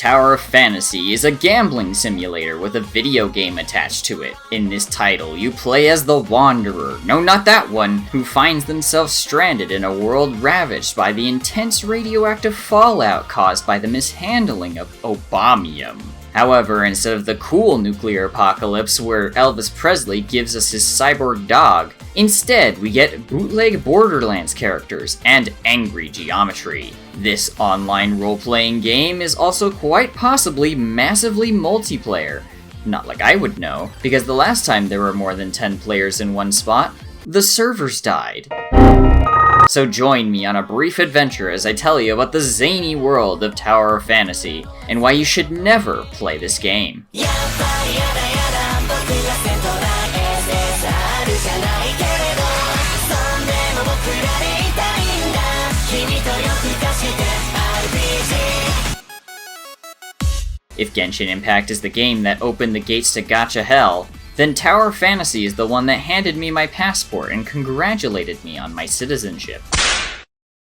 Tower of Fantasy is a gambling simulator with a video game attached to it. In this title, you play as the Wanderer, no not that one, who finds themselves stranded in a world ravaged by the intense radioactive fallout caused by the mishandling of obamium. However, instead of the cool nuclear apocalypse where Elvis Presley gives us his cyborg dog, instead we get bootleg Borderlands characters and angry geometry. This online role-playing game is also quite possibly massively multiplayer. Not like I would know, because the last time there were more than 10 players in one spot, the servers died. So join me on a brief adventure as I tell you about the zany world of Tower of Fantasy, and why you should never play this game. If Genshin Impact is the game that opened the gates to Gacha hell, then Tower of Fantasy is the one that handed me my passport and congratulated me on my citizenship.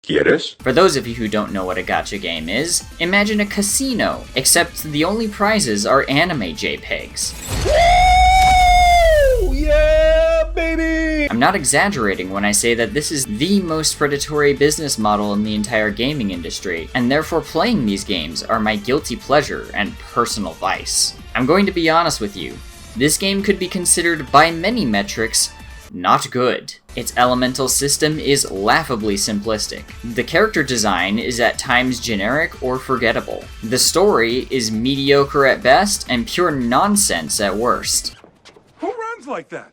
¿Quieres? For those of you who don't know what a gacha game is, imagine a casino, except the only prizes are anime JPEGs. Woo! Yeah, baby! I'm not exaggerating when I say that this is the most predatory business model in the entire gaming industry, and therefore playing these games are my guilty pleasure and personal vice. I'm going to be honest with you. This game could be considered by many metrics not good. Its elemental system is laughably simplistic. The character design is at times generic or forgettable. The story is mediocre at best and pure nonsense at worst. Who runs like that?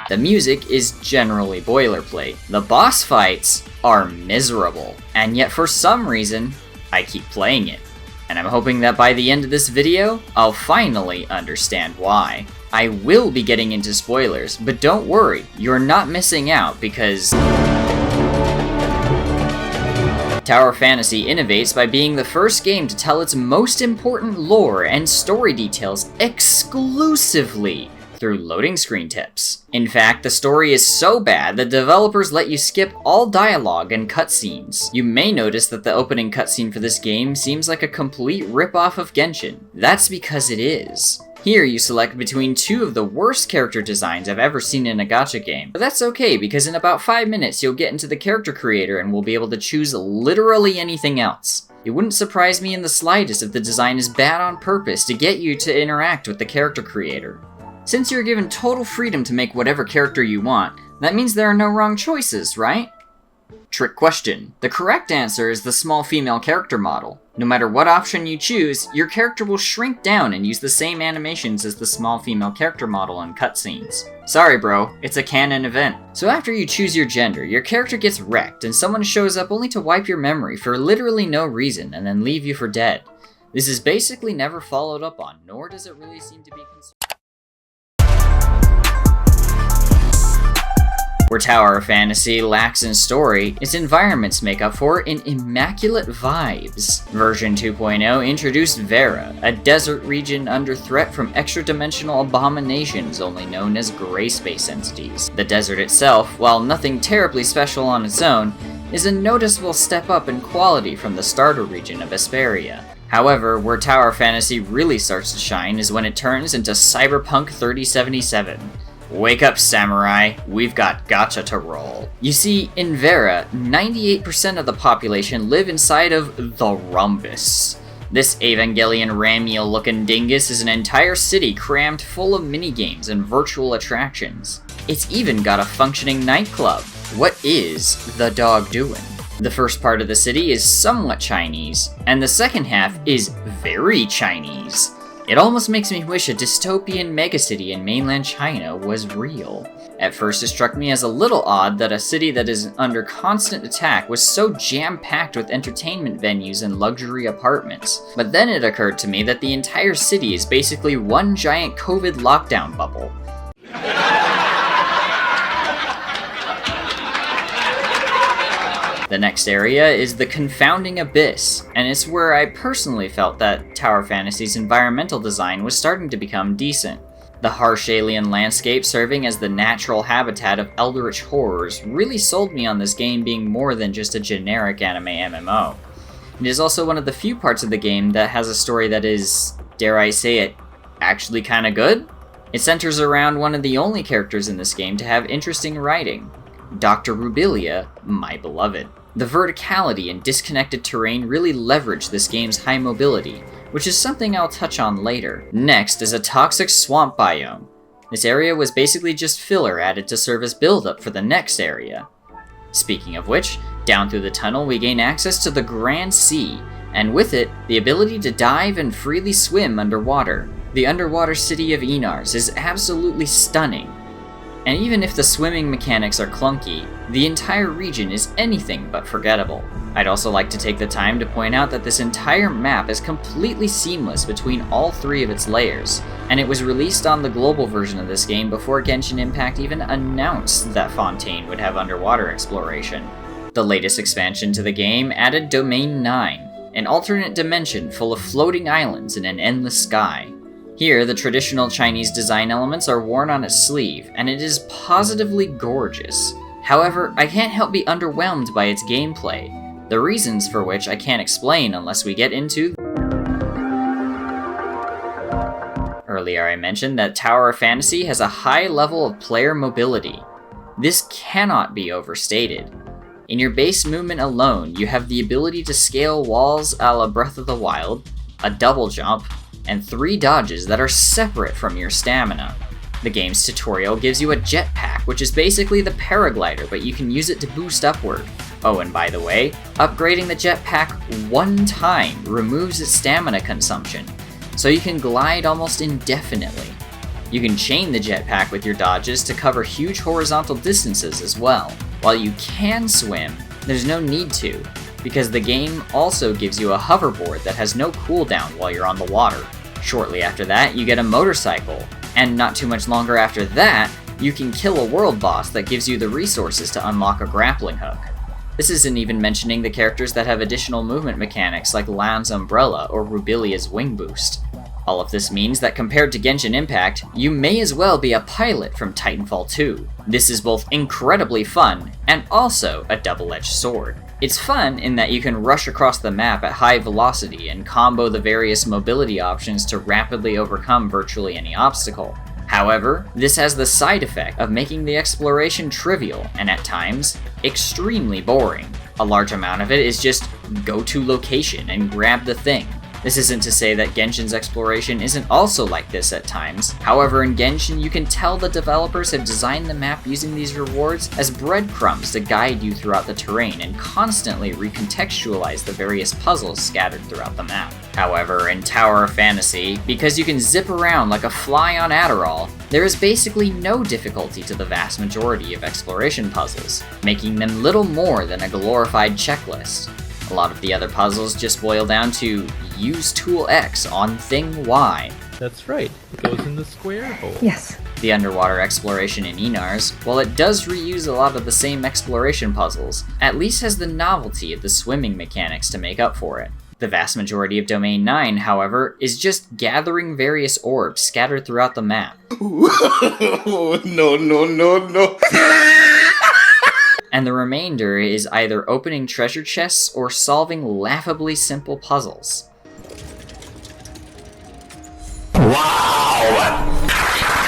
The music is generally boilerplate. The boss fights are miserable, and yet for some reason, I keep playing it. And I'm hoping that by the end of this video, I'll finally understand why. I will be getting into spoilers, but don't worry, you're not missing out because Tower of Fantasy innovates by being the first game to tell its most important lore and story details exclusively through loading screen tips. In fact, the story is so bad that developers let you skip all dialogue and cutscenes. You may notice that the opening cutscene for this game seems like a complete rip-off of Genshin. That's because it is. Here you select between two of the worst character designs I've ever seen in a gacha game. But that's okay, because in about 5 minutes you'll get into the character creator and will be able to choose literally anything else. It wouldn't surprise me in the slightest if the design is bad on purpose to get you to interact with the character creator. Since you're given total freedom to make whatever character you want, that means there are no wrong choices, right? Trick question. The correct answer is the small female character model. No matter what option you choose, your character will shrink down and use the same animations as the small female character model in cutscenes. Sorry bro, it's a canon event. So after you choose your gender, your character gets wrecked and someone shows up only to wipe your memory for literally no reason and then leave you for dead. This is basically never followed up on, nor does it really seem to be considered. Where Tower of Fantasy lacks in story, its environments make up for in immaculate vibes. Version 2.0 introduced Vera, a desert region under threat from extra-dimensional abominations only known as gray space entities. The desert itself, while nothing terribly special on its own, is a noticeable step up in quality from the starter region of Vesperia. However, where Tower of Fantasy really starts to shine is when it turns into Cyberpunk 3077. Wake up, samurai, we've got Gatcha to roll. You see, in Vera, 98% of the population live inside of the Rhombus. This Evangelion Ramiel looking dingus is an entire city crammed full of minigames and virtual attractions. It's even got a functioning nightclub. What is the dog doing? The first part of the city is somewhat Chinese, and the second half is very Chinese. It almost makes me wish a dystopian megacity in mainland China was real. At first it struck me as a little odd that a city that is under constant attack was so jam-packed with entertainment venues and luxury apartments. But then it occurred to me that the entire city is basically one giant COVID lockdown bubble. The next area is the Confounding Abyss, and it's where I personally felt that Tower Fantasy's environmental design was starting to become decent. The harsh alien landscape serving as the natural habitat of eldritch horrors really sold me on this game being more than just a generic anime MMO. It is also one of the few parts of the game that has a story that is, dare I say it, actually kinda good? It centers around one of the only characters in this game to have interesting writing, Dr. Rubilia, my beloved. The verticality and disconnected terrain really leverage this game's high mobility, which is something I'll touch on later. Next is a toxic swamp biome. This area was basically just filler added to serve as build-up for the next area. Speaking of which, down through the tunnel we gain access to the Grand Sea, and with it, the ability to dive and freely swim underwater. The underwater city of Inars is absolutely stunning. And even if the swimming mechanics are clunky, the entire region is anything but forgettable. I'd also like to take the time to point out that this entire map is completely seamless between all three of its layers, and it was released on the global version of this game before Genshin Impact even announced that Fontaine would have underwater exploration. The latest expansion to the game added Domain 9, an alternate dimension full of floating islands in an endless sky. Here, the traditional Chinese design elements are worn on its sleeve, and it is positively gorgeous. However, I can't help be underwhelmed by its gameplay, the reasons for which I can't explain unless we get into... Earlier I mentioned that Tower of Fantasy has a high level of player mobility. This cannot be overstated. In your base movement alone, you have the ability to scale walls a la Breath of the Wild, a double jump, and 3 dodges that are separate from your stamina. The game's tutorial gives you a jetpack, which is basically the paraglider, but you can use it to boost upward. Oh, and by the way, upgrading the jetpack 1 time removes its stamina consumption, so you can glide almost indefinitely. You can chain the jetpack with your dodges to cover huge horizontal distances as well. While you can swim, there's no need to, because the game also gives you a hoverboard that has no cooldown while you're on the water. Shortly after that, you get a motorcycle, and not too much longer after that, you can kill a world boss that gives you the resources to unlock a grappling hook. This isn't even mentioning the characters that have additional movement mechanics like Lan's Umbrella or Rubilia's Wing Boost. All of this means that compared to Genshin Impact, you may as well be a pilot from Titanfall 2. This is both incredibly fun, and also a double-edged sword. It's fun in that you can rush across the map at high velocity and combo the various mobility options to rapidly overcome virtually any obstacle. However, this has the side effect of making the exploration trivial and at times, extremely boring. A large amount of it is just go to location and grab the thing. This isn't to say that Genshin's exploration isn't also like this at times. However, in Genshin, you can tell the developers have designed the map using these rewards as breadcrumbs to guide you throughout the terrain and constantly recontextualize the various puzzles scattered throughout the map. However, in Tower of Fantasy, because you can zip around like a fly on Adderall, there is basically no difficulty to the vast majority of exploration puzzles, making them little more than a glorified checklist. A lot of the other puzzles just boil down to use tool X on thing Y. That's right, it goes in the square hole. Yes. The underwater exploration in Inars, while it does reuse a lot of the same exploration puzzles, at least has the novelty of the swimming mechanics to make up for it. The vast majority of Domain 9, however, is just gathering various orbs scattered throughout the map. No. And the remainder is either opening treasure chests or solving laughably simple puzzles. Wow!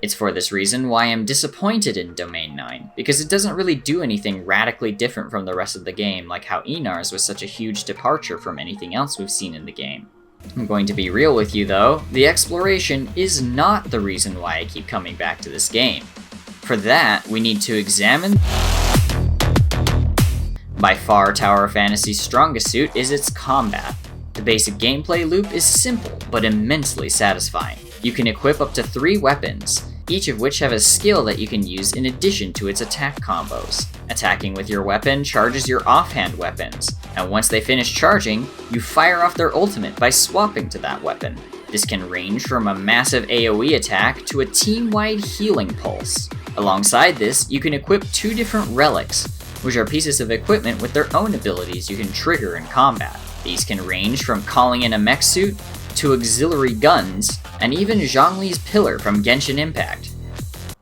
It's for this reason why I'm disappointed in Domain 9, because it doesn't really do anything radically different from the rest of the game, like how Inars was such a huge departure from anything else we've seen in the game. I'm going to be real with you though, the exploration is not the reason why I keep coming back to this game. For that, we need to examine... By far, Tower of Fantasy's strongest suit is its combat. The basic gameplay loop is simple, but immensely satisfying. You can equip up to 3 weapons, each of which have a skill that you can use in addition to its attack combos. Attacking with your weapon charges your offhand weapons, and once they finish charging, you fire off their ultimate by swapping to that weapon. This can range from a massive AoE attack to a team-wide healing pulse. Alongside this, you can equip 2 different relics, which are pieces of equipment with their own abilities you can trigger in combat. These can range from calling in a mech suit, to auxiliary guns, and even Zhongli's pillar from Genshin Impact.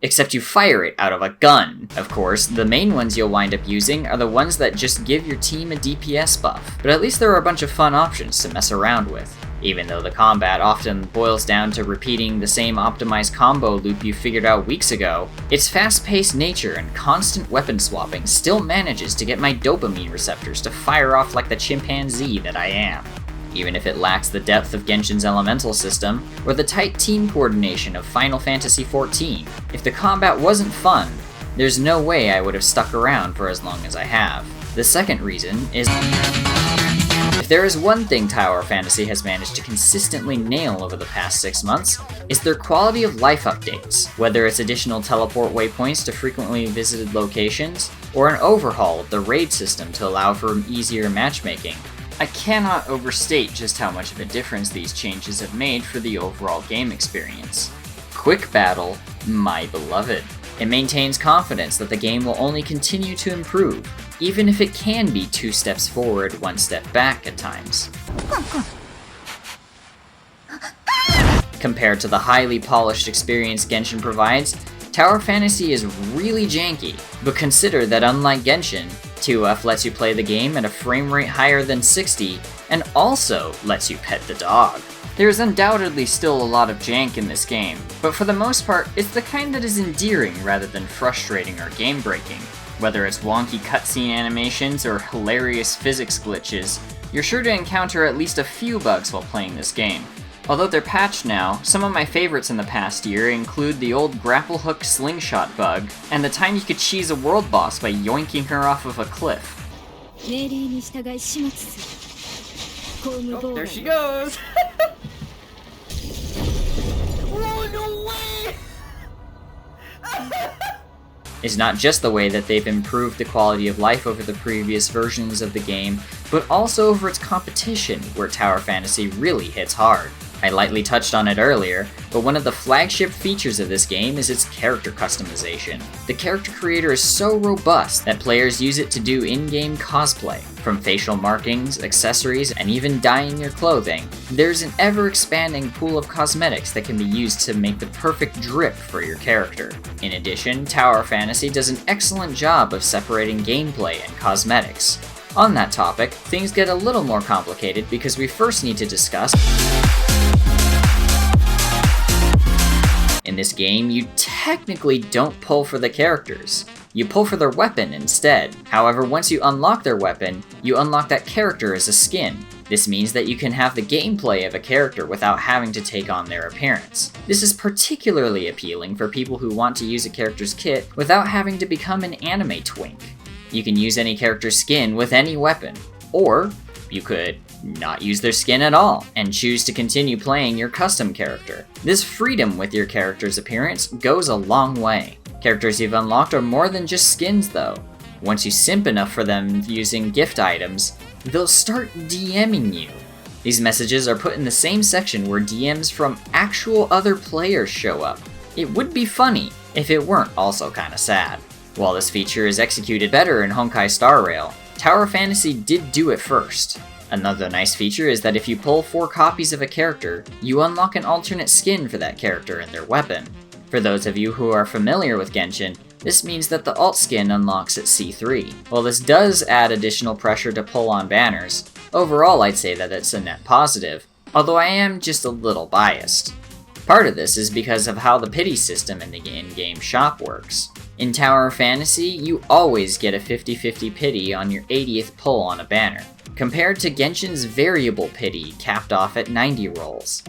except you fire it out of a gun. Of course, the main ones you'll wind up using are the ones that just give your team a DPS buff, but at least there are a bunch of fun options to mess around with. Even though the combat often boils down to repeating the same optimized combo loop you figured out weeks ago, its fast-paced nature and constant weapon swapping still manages to get my dopamine receptors to fire off like the chimpanzee that I am. Even if it lacks the depth of Genshin's elemental system, or the tight team coordination of Final Fantasy XIV, if the combat wasn't fun, there's no way I would have stuck around for as long as I have. The second reason is, if there is one thing Tower Fantasy has managed to consistently nail over the past 6 months, it's their quality of life updates, whether it's additional teleport waypoints to frequently visited locations, or an overhaul of the raid system to allow for easier matchmaking. I cannot overstate just how much of a difference these changes have made for the overall game experience. Quick Battle, my beloved. It maintains confidence that the game will only continue to improve, even if it can be 2 steps forward, 1 step back at times. Compared to the highly polished experience Genshin provides, Tower Fantasy is really janky, but consider that unlike Genshin, TOF lets you play the game at a frame rate higher than 60, and also lets you pet the dog. There is undoubtedly still a lot of jank in this game, but for the most part, it's the kind that is endearing rather than frustrating or game-breaking. Whether it's wonky cutscene animations or hilarious physics glitches, you're sure to encounter at least a few bugs while playing this game. Although they're patched now, some of my favorites in the past year include the old grapple hook slingshot bug, and the time you could cheese a world boss by yoinking her off of a cliff. Oh, there she goes! Oh, no way! Is not just the way that they've improved the quality of life over the previous versions of the game, but also over its competition, where Tower Fantasy really hits hard. I lightly touched on it earlier, but one of the flagship features of this game is its character customization. The character creator is so robust that players use it to do in-game cosplay. From facial markings, accessories, and even dyeing your clothing, there's an ever-expanding pool of cosmetics that can be used to make the perfect drip for your character. In addition, Tower Fantasy does an excellent job of separating gameplay and cosmetics. On that topic, things get a little more complicated because we first need to discuss. In this game, you technically don't pull for the characters. You pull for their weapon instead. However, once you unlock their weapon, you unlock that character as a skin. This means that you can have the gameplay of a character without having to take on their appearance. This is particularly appealing for people who want to use a character's kit without having to become an anime twink. You can use any character's skin with any weapon, or you could not use their skin at all and choose to continue playing your custom character. This freedom with your character's appearance goes a long way. Characters you've unlocked are more than just skins though. Once you simp enough for them using gift items, they'll start DMing you. These messages are put in the same section where DMs from actual other players show up. It would be funny if it weren't also kinda sad. While this feature is executed better in Honkai Star Rail, Tower Fantasy did do it first. Another nice feature is that if you pull 4 copies of a character, you unlock an alternate skin for that character and their weapon. For those of you who are familiar with Genshin, this means that the alt skin unlocks at C3. While this does add additional pressure to pull on banners, overall I'd say that it's a net positive, although I am just a little biased. Part of this is because of how the pity system in the in-game shop works. In Tower Fantasy, you always get a 50-50 pity on your 80th pull on a banner, compared to Genshin's variable pity capped off at 90 rolls.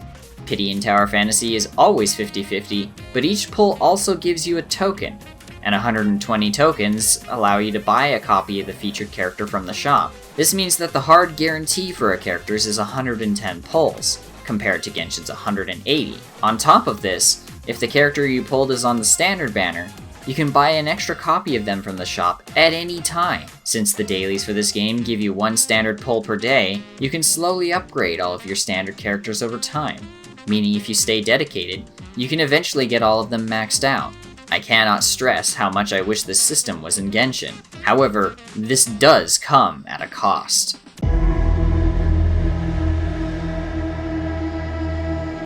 Pity in Tower Fantasy is always 50-50, but each pull also gives you a token, and 120 tokens allow you to buy a copy of the featured character from the shop. This means that the hard guarantee for a character is 110 pulls, compared to Genshin's 180. On top of this, if the character you pulled is on the standard banner, you can buy an extra copy of them from the shop at any time. Since the dailies for this game give you 1 standard pull per day, you can slowly upgrade all of your standard characters over time, meaning if you stay dedicated, you can eventually get all of them maxed out. I cannot stress how much I wish this system was in Genshin. However, this does come at a cost.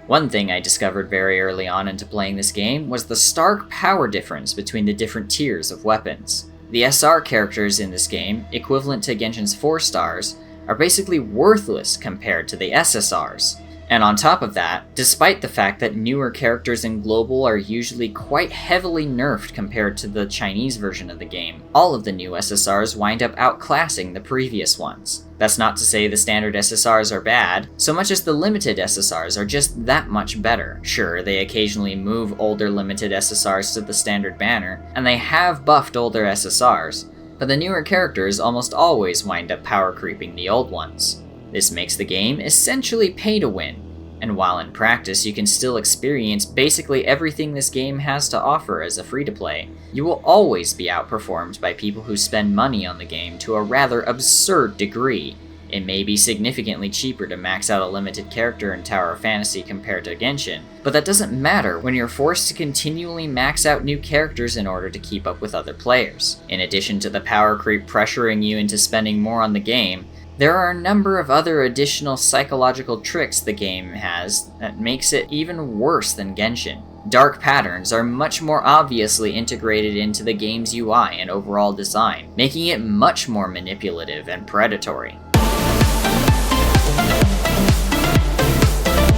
One thing I discovered very early on into playing this game was the stark power difference between the different tiers of weapons. The SR characters in this game, equivalent to Genshin's 4 stars, are basically worthless compared to the SSRs. And on top of that, despite the fact that newer characters in Global are usually quite heavily nerfed compared to the Chinese version of the game, all of the new SSRs wind up outclassing the previous ones. That's not to say the standard SSRs are bad, so much as the limited SSRs are just that much better. Sure, they occasionally move older limited SSRs to the standard banner, and they have buffed older SSRs, but the newer characters almost always wind up power creeping the old ones. This makes the game essentially pay to win, and while in practice you can still experience basically everything this game has to offer as a free-to-play, you will always be outperformed by people who spend money on the game to a rather absurd degree. It may be significantly cheaper to max out a limited character in Tower of Fantasy compared to Genshin, but that doesn't matter when you're forced to continually max out new characters in order to keep up with other players. In addition to the power creep pressuring you into spending more on the game, there are a number of other additional psychological tricks the game has that makes it even worse than Genshin. Dark patterns are much more obviously integrated into the game's UI and overall design, making it much more manipulative and predatory.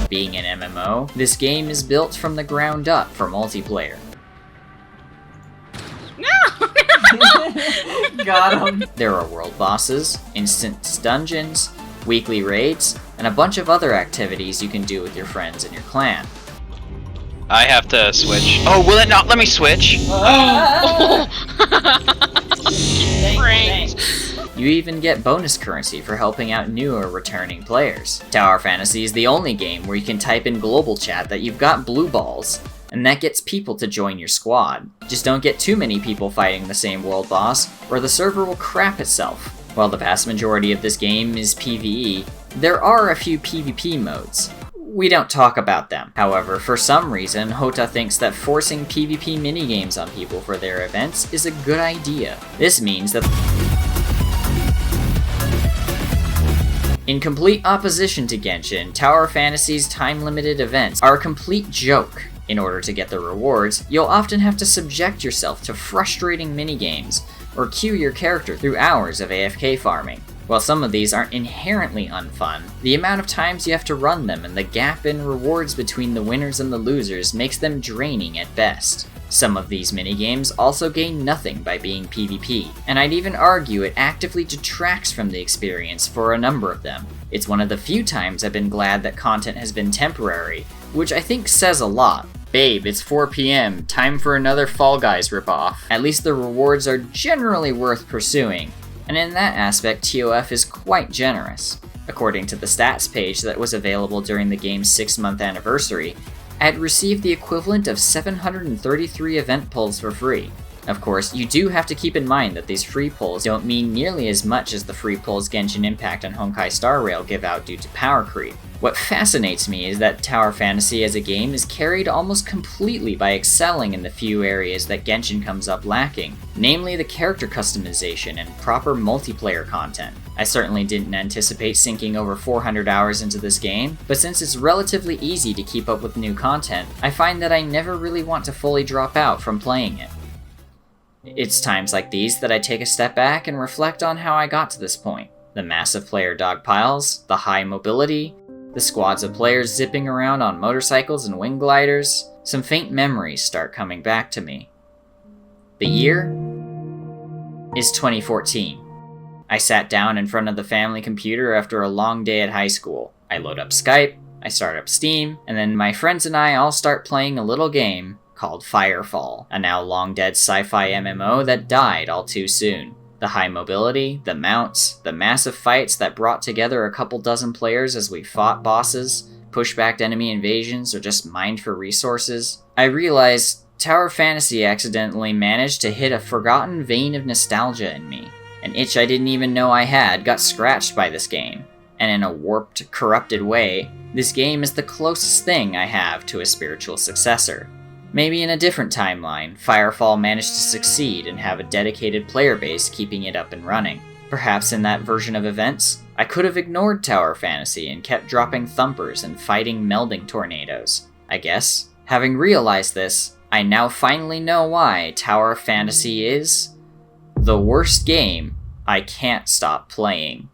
Being an MMO, this game is built from the ground up for multiplayer. Got him. There are world bosses, instance dungeons, weekly raids, and a bunch of other activities you can do with your friends in your clan. I have to switch. Oh, will it not let me switch? Thanks. You even get bonus currency for helping out new or returning players. Tower Fantasy is the only game where you can type in global chat that you've got blue balls, and that gets people to join your squad. Just don't get too many people fighting the same world boss, or the server will crap itself. While the vast majority of this game is PvE, there are a few PvP modes. We don't talk about them. However, for some reason, Hota thinks that forcing PvP minigames on people for their events is a good idea. This means that in complete opposition to Genshin, Tower Fantasy's time-limited events are a complete joke. In order to get the rewards, you'll often have to subject yourself to frustrating minigames, or queue your character through hours of AFK farming. While some of these aren't inherently unfun, the amount of times you have to run them and the gap in rewards between the winners and the losers makes them draining at best. Some of these minigames also gain nothing by being PvP, and I'd even argue it actively detracts from the experience for a number of them. It's one of the few times I've been glad that content has been temporary, which I think says a lot. Babe, it's 4 PM, time for another Fall Guys ripoff. At least the rewards are generally worth pursuing, and in that aspect TOF is quite generous. According to the stats page that was available during the game's 6-month anniversary, I had received the equivalent of 733 event pulls for free. Of course, you do have to keep in mind that these free pulls don't mean nearly as much as the free pulls Genshin Impact and Honkai Star Rail give out due to power creep. What fascinates me is that Tower Fantasy as a game is carried almost completely by excelling in the few areas that Genshin comes up lacking, namely the character customization and proper multiplayer content. I certainly didn't anticipate sinking over 400 hours into this game, but since it's relatively easy to keep up with new content, I find that I never really want to fully drop out from playing it. It's times like these that I take a step back and reflect on how I got to this point. The massive player dogpiles, the high mobility, the squads of players zipping around on motorcycles and wing gliders. Some faint memories start coming back to me. The year is 2014. I sat down in front of the family computer after a long day at high school. I load up Skype, I start up Steam, and then my friends and I all start playing a little game called Firefall, a now long-dead sci-fi MMO that died all too soon. The high mobility, the mounts, the massive fights that brought together a couple dozen players as we fought bosses, pushed back enemy invasions, or just mined for resources. I realized Tower Fantasy accidentally managed to hit a forgotten vein of nostalgia in me. An itch I didn't even know I had got scratched by this game, and in a warped, corrupted way, this game is the closest thing I have to a spiritual successor. Maybe in a different timeline, Firefall managed to succeed and have a dedicated player base keeping it up and running. Perhaps in that version of events, I could have ignored Tower Fantasy and kept dropping thumpers and fighting melding tornadoes. I guess, having realized this, I now finally know why Tower Fantasy is the worst game I can't stop playing.